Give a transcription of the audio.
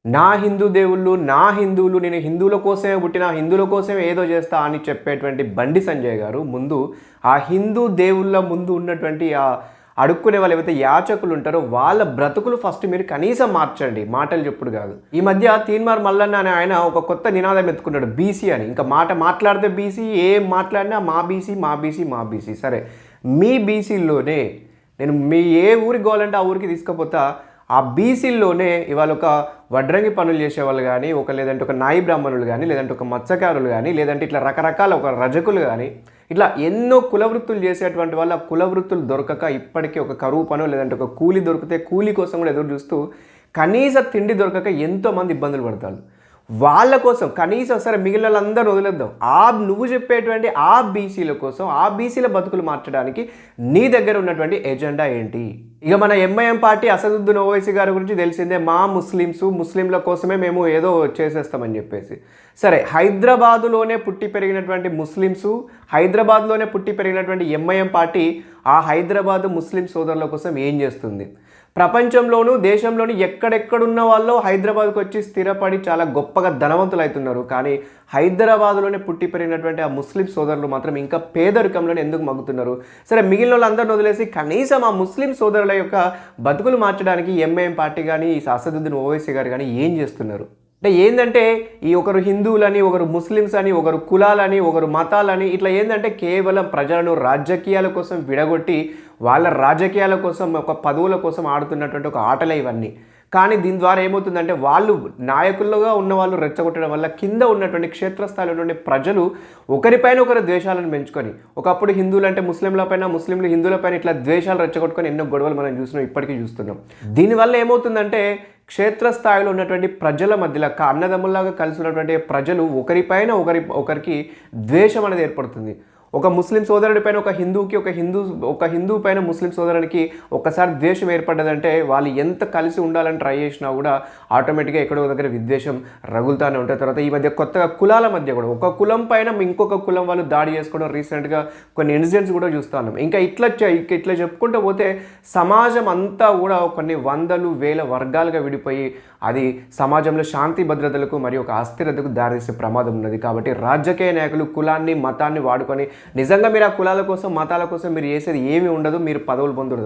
నా హిందూ దేవుళ్ళు, నా హిందువులు, నేను హిందువుల కోసమే పుట్టిన, హిందువుల కోసమే ఏదో చేస్తా అని చెప్పేటువంటి బండి సంజయ్ గారు ముందు ఆ హిందూ దేవుళ్ళ ముందు ఉన్నటువంటి అడుక్కునే వాళ్ళు ఏవైతే యాచకులు ఉంటారో వాళ్ళ బ్రతుకులు ఫస్ట్ మీరు కనీసం మార్చండి, మాటలు చెప్పుడు కాదు. ఈ మధ్య తీన్మార్ మల్లన్న అనే ఆయన ఒక కొత్త నినాదం ఎత్తుకున్నాడు, బీసీ అని. ఇంకా మాట్లాడితే బీసీ, ఏం మాట్లాడినా మా బీసీ మా బీసీ మా బీసీ. సరే, మీ బీసీల్లోనే నేను మీ ఏ ఊరికి కావాలంటే ఆ ఊరికి తీసుకుపోతా. ఆ బీసీల్లోనే ఇవాళ ఒక వడ్రంగి పనులు చేసేవాళ్ళు కానీ, లేదంటే ఒక నాయి బ్రాహ్మణులు కానీ, లేదంటే ఒక మత్స్యకారులు కానీ, లేదంటే ఇట్లా రకరకాల ఒక రజకులు కానీ, ఇట్లా ఎన్నో కులవృత్తులు చేసేటువంటి వాళ్ళ కులవృత్తులు దొరకక ఇప్పటికీ ఒక కరువు పనో లేదంటే ఒక కూలి దొరికితే కూలి కోసం కూడా ఎదురు చూస్తూ కనీస తిండి దొరకక ఎంతోమంది ఇబ్బందులు పడతారు. వాళ్ళ కోసం కనీసం సరే మిగిలిన వాళ్ళందరూ వదిలేద్దాం, నువ్వు చెప్పేటువంటి ఆ బీసీల కోసం, ఆ బీసీల బతుకులు మార్చడానికి నీ దగ్గర ఉన్నటువంటి ఎజెండా ఏంటి? ఇక మన ఎంఐఎం పార్టీ అసదుద్దీన్ ఓవైసీ గారి గురించి తెలిసిందే, మా ముస్లింల కోసమే మేము ఏదో చేసేస్తామని చెప్పేసి. సరే, హైదరాబాదులోనే పుట్టి పెరిగినటువంటి ముస్లిమ్సు, హైదరాబాద్లోనే పుట్టి పెరిగినటువంటి ఎంఐఎం పార్టీ ఆ హైదరాబాదు ముస్లిం సోదరుల కోసం ఏం చేస్తుంది? ప్రపంచంలోనూ దేశంలోని ఎక్కడెక్కడున్న వాళ్ళు హైదరాబాద్కి వచ్చి స్థిరపడి చాలా గొప్పగా ధనవంతులు అవుతున్నారు. కానీ హైదరాబాద్లోనే పుట్టి పెరిగినటువంటి ఆ ముస్లిం సోదరులు మాత్రం ఇంకా పేదరికంలోనే ఎందుకు మగ్గుతున్నారు? సరే, మిగిలిన వాళ్ళందరిని వదిలేసి కనీసం ఆ ముస్లిం సోదరుల యొక్క బతుకులు మార్చడానికి ఎంఐఎం పార్టీ కానీ, ఈ అసదుద్దీన్ ఓవైసీ గారు కానీ ఏం చేస్తున్నారు? అంటే ఏంటంటే ఈ ఒకరు హిందువులని, ఒకరు ముస్లిమ్స్ అని, ఒకరు కులాలని, ఒకరు మతాలని, ఇట్లా ఏంటంటే కేవలం ప్రజలను రాజకీయాల కోసం విడగొట్టి వాళ్ళ రాజకీయాల కోసం, ఒక పదవుల కోసం ఆడుతున్నటువంటి ఒక ఆటలే ఇవన్నీ. కానీ దీని ద్వారా ఏమవుతుందంటే వాళ్ళు నాయకులుగా ఉన్న వాళ్ళు రెచ్చగొట్టడం వల్ల కింద ఉన్నటువంటి క్షేత్రస్థాయిలో ఉన్నటువంటి ప్రజలు ఒకరిపైన ఒకరు ద్వేషాలను పెంచుకొని, ఒకప్పుడు హిందువులు అంటే ముస్లింలపైన, ముస్లింలు హిందువులపైన ఇట్లా ద్వేషాలు రెచ్చగొట్టుకొని ఎన్నో గొడవలు మనం చూస్తున్నాం, ఇప్పటికీ చూస్తున్నాం. దీనివల్ల ఏమవుతుందంటే క్షేత్రస్థాయిలో ఉన్నటువంటి ప్రజల మధ్యలో అన్నదమ్ముల్లాగా కలిసి ఉన్నటువంటి ప్రజలు ఒకరిపైన ఒకరికి ద్వేషం అనేది ఏర్పడుతుంది. ఒక ముస్లిం సోదరుడి పైన ఒక హిందూ పైన ముస్లిం సోదరునికి ఒక్కసారి ద్వేషం ఏర్పడ్డదంటే వాళ్ళు ఎంత కలిసి ఉండాలని ట్రై చేసినా కూడా ఆటోమేటిక్గా ఎక్కడో దగ్గర విద్వేషం రగులుతూనే ఉంటాయి. తర్వాత ఈ మధ్య కొత్తగా కులాల మధ్య కూడా ఒక కులం పైన ఇంకొక కులం వాళ్ళు దాడి చేసుకోవడం రీసెంట్గా కొన్ని ఇన్సిడెంట్స్ కూడా చూస్తున్నాం. ఇంకా ఇట్లా చెప్పుకుంటూ పోతే సమాజం అంతా కూడా కొన్ని వందలు వేల వర్గాలుగా విడిపోయి అది సమాజంలో శాంతి భద్రతలకు మరియు ఒక అస్థిరతకు దారితీసే ప్రమాదం ఉన్నది. కాబట్టి రాజకీయ నాయకులు కులాన్ని మతాన్ని వాడుకొని నిజంగా మీరు ఆ కులాల కోసం, మతాల కోసం మీరు చేసేది ఏమీ ఉండదు, మీరు పదవులు పొందరు.